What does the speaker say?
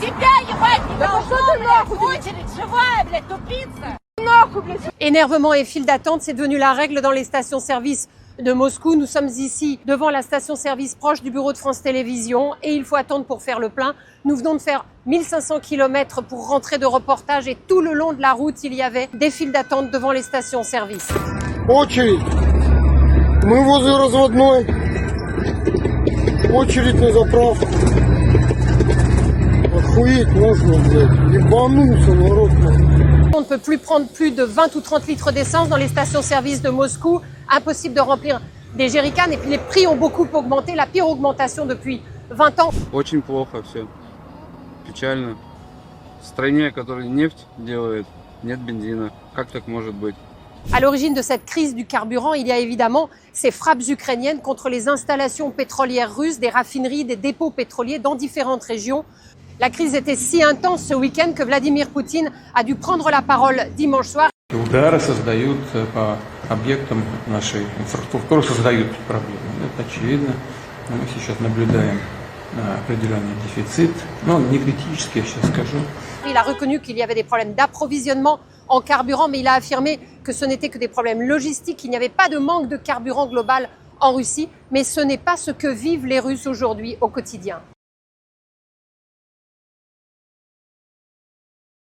Тебя ебать не должно, блядь, очередь живая, блядь, тупица. Énervement et file d'attente, c'est devenu la règle dans les stations-service de Moscou. Nous sommes ici devant la station-service proche du bureau de France Télévisions et il faut attendre pour faire le plein. Nous venons de faire 1500 km pour rentrer de reportage et tout le long de la route, il y avait des files d'attente devant les stations-service. Очередь. Мы возле разводной. Очередь на заправку. Охуеть можно, блядь. Ебанулся народ, нахуй. On ne peut plus prendre plus de 20 ou 30 litres d'essence dans les stations-service de Moscou. Impossible de remplir des jerrycans et puis les prix ont beaucoup augmenté. La pire augmentation depuis 20 ans. Очень плохо все. Печально. В стране, которая нефть делает, нет бензина. Как так может быть? À l'origine de cette crise du carburant, il y a évidemment ces frappes ukrainiennes contre les installations pétrolières russes, des raffineries, des dépôts pétroliers dans différentes régions. La crise était si intense ce week-end que Vladimir Poutine a dû prendre la parole dimanche soir. Удары создают по объектам нашей инфраструктуры, создают проблемы. Это очевидно. Мы сейчас наблюдаем определенный дефицит, но не критический, я сейчас скажу. Il a reconnu qu'il y avait des problèmes d'approvisionnement en carburant, mais il a affirmé que ce n'était que des problèmes logistiques, qu'il n'y avait pas de manque de carburant global en Russie, mais ce n'est pas ce que vivent les Russes aujourd'hui au quotidien.